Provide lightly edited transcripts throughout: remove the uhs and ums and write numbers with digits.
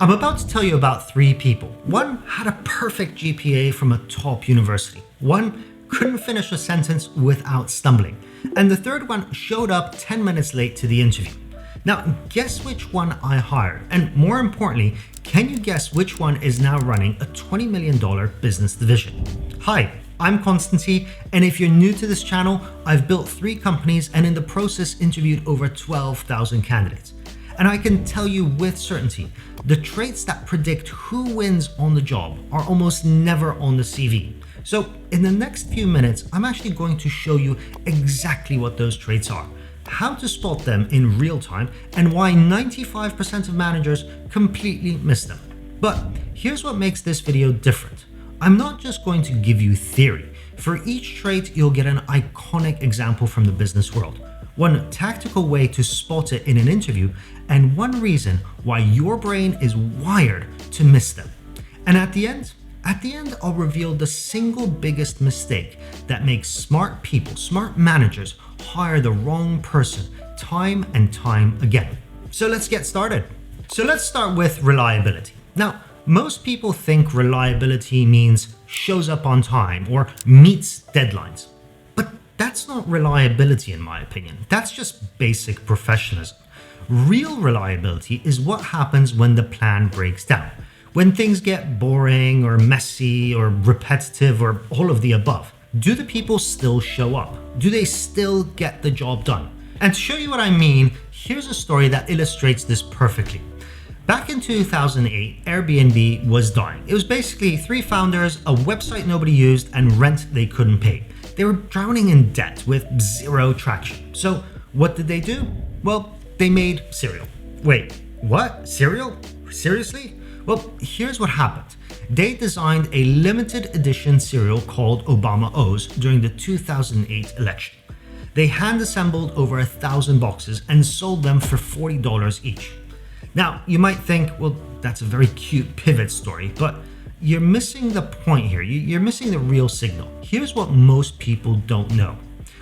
I'm about to tell you about three people. One had a perfect GPA from a top university. One couldn't finish a sentence without stumbling. And the third one showed up 10 minutes late to the interview. Now, guess which one I hired? And more importantly, can you guess which one is now running a $20 million business division? Hi, I'm Konstantin, and if you're new to this channel, I've built 3 companies and in the process interviewed over 12,000 candidates. And I can tell you with certainty, the traits that predict who wins on the job are almost never on the CV. So in the next few minutes, I'm actually going to show you exactly what those traits are, how to spot them in real time, and why 95% of managers completely miss them. But here's what makes this video different. I'm not just going to give you theory. For each trait, you'll get an iconic example from the business world, one tactical way to spot it in an interview, and one reason why your brain is wired to miss them. And at the end, I'll reveal the single biggest mistake that makes smart people, smart managers, hire the wrong person time and time again. So let's get started. So let's start with reliability. Now, most people think reliability means shows up on time or meets deadlines. But that's not reliability in my opinion. That's just basic professionalism. Real reliability is what happens when the plan breaks down. When things get boring or messy or repetitive or all of the above, do the people still show up? Do they still get the job done? And to show you what I mean, here's a story that illustrates this perfectly. Back in 2008, Airbnb was dying. It was basically 3 founders, a website nobody used, and rent they couldn't pay. They were drowning in debt with 0 traction. So what did they do? Well, they made cereal. Wait, what? Cereal? Seriously? Well, here's what happened. They designed a limited edition cereal called Obama O's during the 2008 election. They hand-assembled over 1,000 boxes and sold them for $40 each. Now, you might think, well, that's a very cute pivot story, but you're missing the point here. You're missing the real signal. Here's what most people don't know.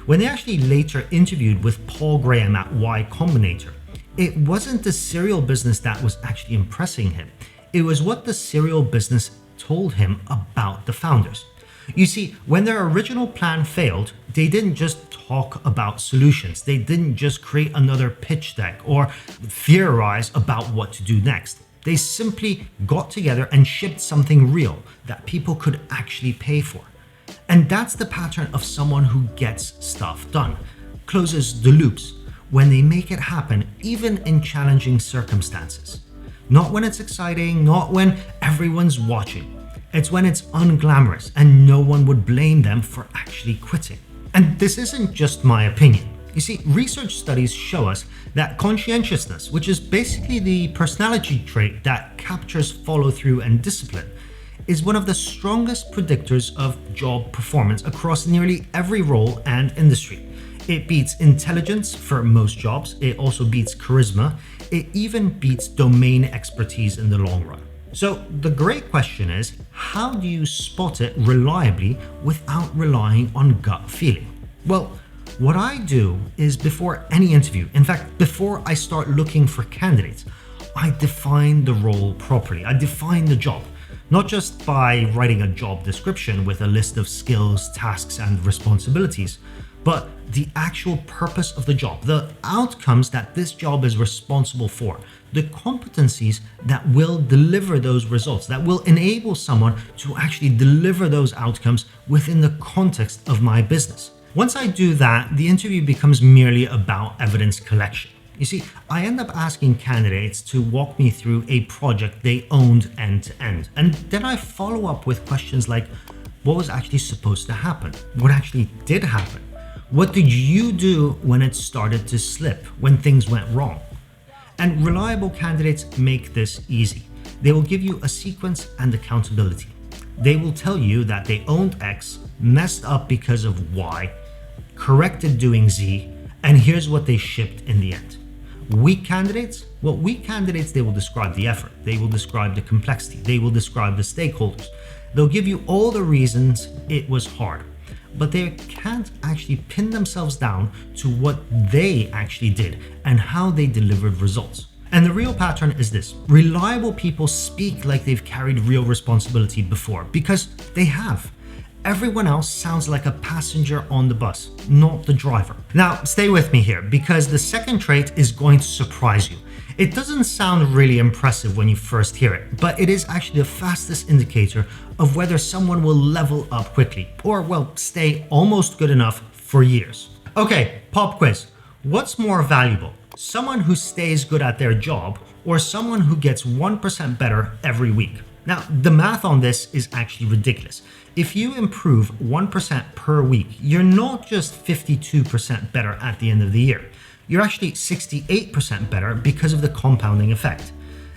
When they actually later interviewed with Paul Graham at Y Combinator, it wasn't the cereal business that was actually impressing him. It was what the cereal business told him about the founders. You see, when their original plan failed, they didn't just talk about solutions. They didn't just create another pitch deck or theorize about what to do next. They simply got together and shipped something real that people could actually pay for. And that's the pattern of someone who gets stuff done, closes the loops, when they make it happen, even in challenging circumstances. Not when it's exciting, not when everyone's watching. It's when it's unglamorous and no one would blame them for actually quitting. And this isn't just my opinion. You see, research studies show us that conscientiousness, which is basically the personality trait that captures follow-through and discipline, is one of the strongest predictors of job performance across nearly every role and industry. It beats intelligence for most jobs. It also beats charisma. It even beats domain expertise in the long run. So the great question is, how do you spot it reliably without relying on gut feeling? Well, what I do is before any interview, in fact, before I start looking for candidates, I define the role properly. I define the job, not just by writing a job description with a list of skills, tasks, and responsibilities, but the actual purpose of the job, the outcomes that this job is responsible for, the competencies that will deliver those results, that will enable someone to actually deliver those outcomes within the context of my business. Once I do that, the interview becomes merely about evidence collection. You see, I end up asking candidates to walk me through a project they owned end to end. And then I follow up with questions like, what was actually supposed to happen? What actually did happen? What did you do when it started to slip, when things went wrong? And reliable candidates make this easy. They will give you a sequence and accountability. They will tell you that they owned X, messed up because of Y, corrected doing Z, and here's what they shipped in the end. Weak candidates? Well, weak candidates, they will describe the effort. They will describe the complexity. They will describe the stakeholders. They'll give you all the reasons it was hard, but they can't actually pin themselves down to what they actually did and how they delivered results. And the real pattern is this: reliable people speak like they've carried real responsibility before, because they have. Everyone else sounds like a passenger on the bus, not the driver. Now, stay with me here, because the second trait is going to surprise you. It doesn't sound really impressive when you first hear it, but it is actually the fastest indicator of whether someone will level up quickly, or, well, stay almost good enough for years. Okay, pop quiz. What's more valuable? Someone who stays good at their job, or someone who gets 1% better every week? Now, the math on this is actually ridiculous. If you improve 1% per week, you're not just 52% better at the end of the year. You're actually 68% better because of the compounding effect.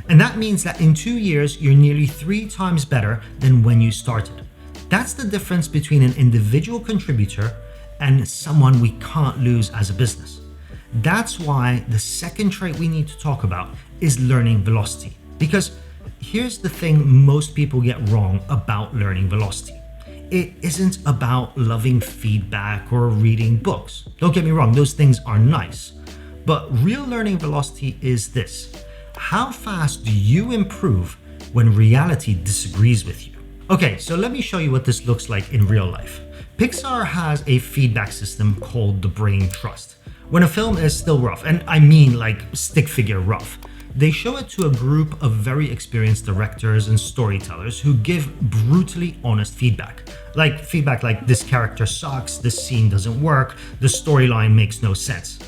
And that means that in 2 years, you're nearly 3 times better than when you started. That's the difference between an individual contributor and someone we can't lose as a business. That's why the second trait we need to talk about is learning velocity. Because here's the thing most people get wrong about learning velocity. It isn't about loving feedback or reading books. Don't get me wrong, those things are nice. But real learning velocity is this: how fast do you improve when reality disagrees with you? Okay, so let me show you what this looks like in real life. Pixar has a feedback system called the brain trust. When a film is still rough, and I mean like stick figure rough, they show it to a group of very experienced directors and storytellers who give brutally honest feedback. Like feedback like, this character sucks, this scene doesn't work, the storyline makes no sense.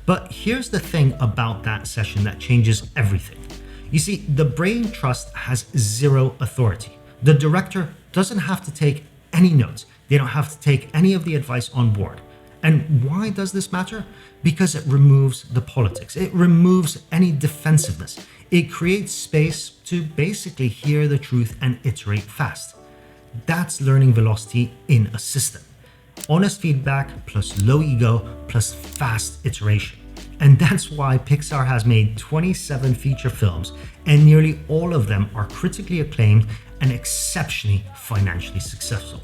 But here's the thing about that session that changes everything. You see, the brain trust has zero authority. The director doesn't have to take any notes. They don't have to take any of the advice on board. And why does this matter? Because it removes the politics. It removes any defensiveness. It creates space to basically hear the truth and iterate fast. That's learning velocity in a system. Honest feedback plus low ego plus fast iteration. And that's why Pixar has made 27 feature films, and nearly all of them are critically acclaimed and exceptionally financially successful.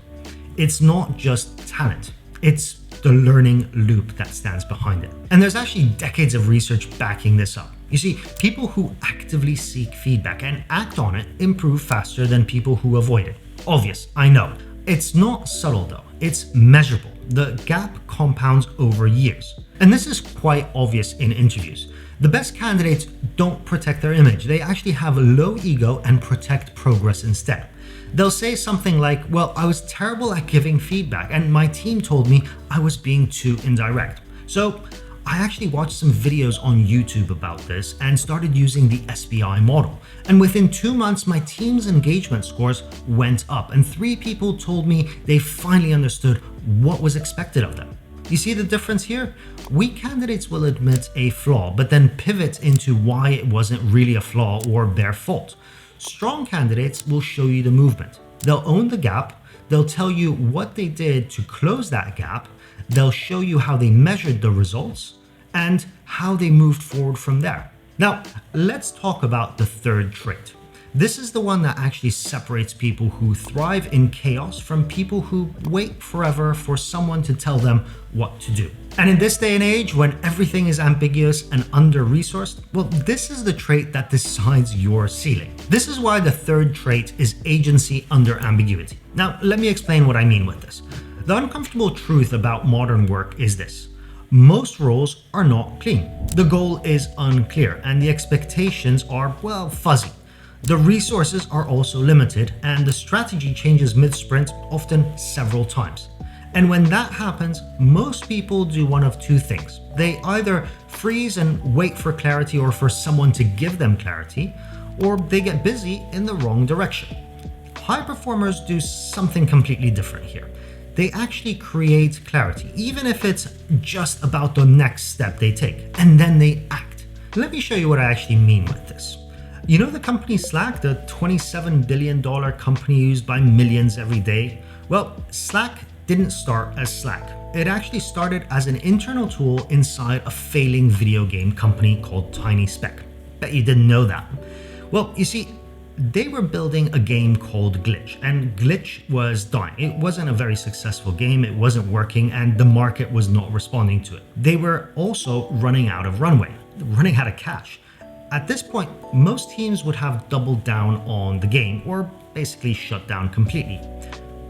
It's not just talent, it's the learning loop that stands behind it. And there's actually decades of research backing this up. You see, people who actively seek feedback and act on it improve faster than people who avoid it. Obvious, I know. It's not subtle though, it's measurable. The gap compounds over years. And this is quite obvious in interviews. The best candidates don't protect their image. They actually have a low ego and protect progress instead. They'll say something like, well, I was terrible at giving feedback and my team told me I was being too indirect. So I actually watched some videos on YouTube about this and started using the SBI model. And within 2 months, my team's engagement scores went up and 3 people told me they finally understood what was expected of them. You see the difference here? Weak candidates will admit a flaw, but then pivot into why it wasn't really a flaw or their fault. Strong candidates will show you the movement. They'll own the gap, they'll tell you what they did to close that gap, they'll show you how they measured the results, and how they moved forward from there. Now, let's talk about the third trait. This is the one that actually separates people who thrive in chaos from people who wait forever for someone to tell them what to do. And in this day and age, when everything is ambiguous and under-resourced, well, this is the trait that decides your ceiling. This is why the third trait is agency under ambiguity. Now, let me explain what I mean with this. The uncomfortable truth about modern work is this: most roles are not clean. The goal is unclear, and the expectations are, well, fuzzy. The resources are also limited, and the strategy changes mid-sprint, often several times. And when that happens, most people do one of two things. They either freeze and wait for clarity or for someone to give them clarity, or they get busy in the wrong direction. High performers do something completely different here. They actually create clarity, even if it's just about the next step they take, and then they act. Let me show you what I actually mean with this. You know the company Slack, the $27 billion company used by millions every day? Well, Slack didn't start as Slack. It actually started as an internal tool inside a failing video game company called TinySpec. Bet you didn't know that. Well, you see, they were building a game called Glitch, and Glitch was dying. It wasn't a very successful game, it wasn't working, and the market was not responding to it. They were also running out of runway, running out of cash. At this point, most teams would have doubled down on the game or basically shut down completely.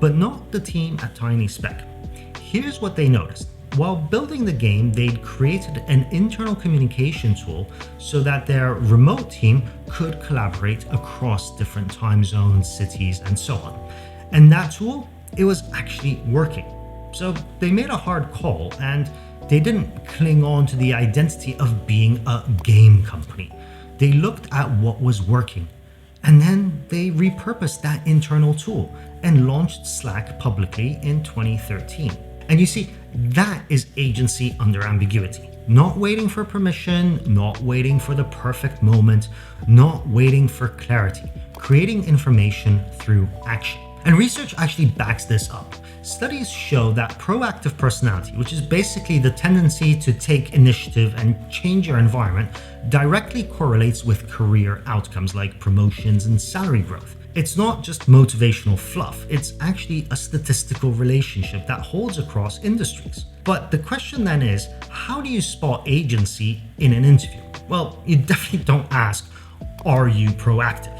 But not the team at Tiny Speck. Here's what they noticed. While building the game, they'd created an internal communication tool so that their remote team could collaborate across different time zones, cities, and so on. And that tool, it was actually working. So they made a hard call and they didn't cling on to the identity of being a game company. They looked at what was working. And then they repurposed that internal tool and launched Slack publicly in 2013. And you see, that is agency under ambiguity. Not waiting for permission, not waiting for the perfect moment, not waiting for clarity. Creating information through action. And research actually backs this up. Studies show that proactive personality, which is basically the tendency to take initiative and change your environment, directly correlates with career outcomes like promotions and salary growth. It's not just motivational fluff, it's actually a statistical relationship that holds across industries. But the question then is, how do you spot agency in an interview? Well, you definitely don't ask, are you proactive?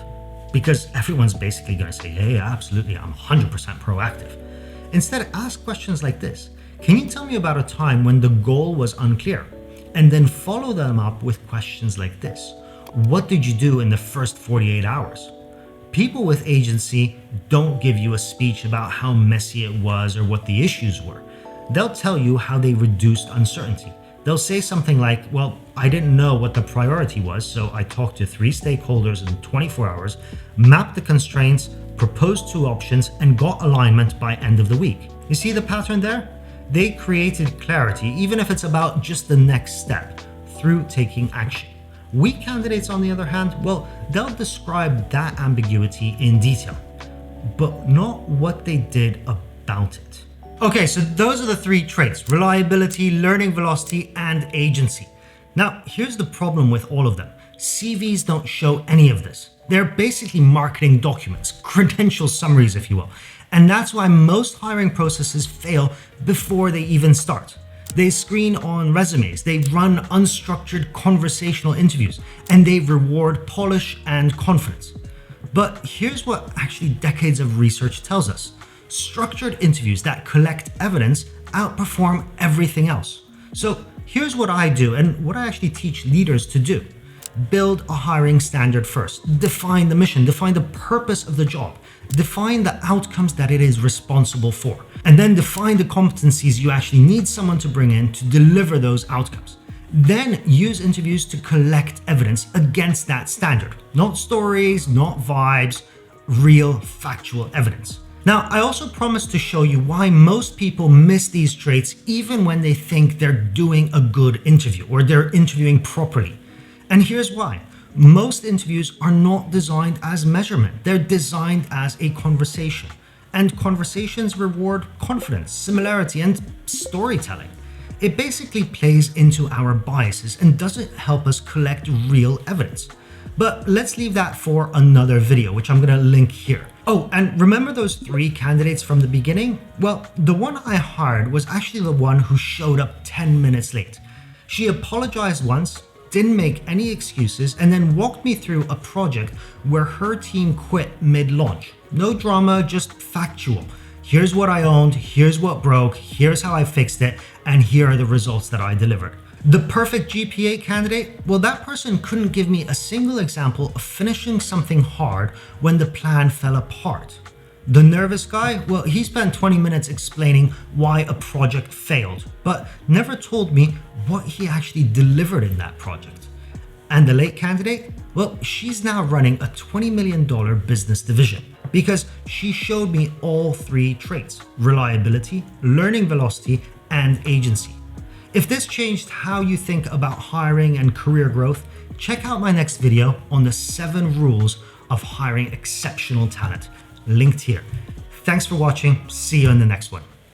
Because everyone's basically going to say, yeah, absolutely, I'm 100% proactive. Instead, ask questions like this. Can you tell me about a time when the goal was unclear? And then follow them up with questions like this. What did you do in the first 48 hours? People with agency don't give you a speech about how messy it was or what the issues were. They'll tell you how they reduced uncertainty. They'll say something like, well, I didn't know what the priority was, so I talked to 3 stakeholders in 24 hours, mapped the constraints, proposed 2 options, and got alignment by end of the week. You see the pattern there? They created clarity, even if it's about just the next step, through taking action. Weak candidates, on the other hand, well, they'll describe that ambiguity in detail, but not what they did about it. Okay, so those are the 3 traits: reliability, learning velocity, and agency. Now, here's the problem with all of them. CVs don't show any of this. They're basically marketing documents, credential summaries, if you will. And that's why most hiring processes fail before they even start. They screen on resumes, they run unstructured conversational interviews, and they reward polish and confidence. But here's what actually decades of research tells us. Structured interviews that collect evidence outperform everything else. So here's what I do and what I actually teach leaders to do. Build a hiring standard first. Define the mission, define the purpose of the job, define the outcomes that it is responsible for, and then define the competencies you actually need someone to bring in to deliver those outcomes. Then use interviews to collect evidence against that standard. Not stories, not vibes, real factual evidence. Now, I also promise to show you why most people miss these traits even when they think they're doing a good interview or they're interviewing properly. And here's why. Most interviews are not designed as measurement. They're designed as a conversation. And conversations reward confidence, similarity, and storytelling. It basically plays into our biases and doesn't help us collect real evidence. But let's leave that for another video, which I'm going to link here. Oh, and remember those 3 candidates from the beginning? Well, the one I hired was actually the one who showed up 10 minutes late. She apologized once, didn't make any excuses, and then walked me through a project where her team quit mid-launch. No drama, just factual. Here's what I owned, here's what broke, here's how I fixed it, and here are the results that I delivered. The perfect GPA candidate? Well, that person couldn't give me a single example of finishing something hard when the plan fell apart. The nervous guy? Well, he spent 20 minutes explaining why a project failed, but never told me what he actually delivered in that project. And the late candidate? Well, she's now running a $20 million business division because she showed me all 3 traits: reliability, learning velocity, and agency. If this changed how you think about hiring and career growth, check out my next video on the 7 rules of hiring exceptional talent, linked here. Thanks for watching. See you in the next one.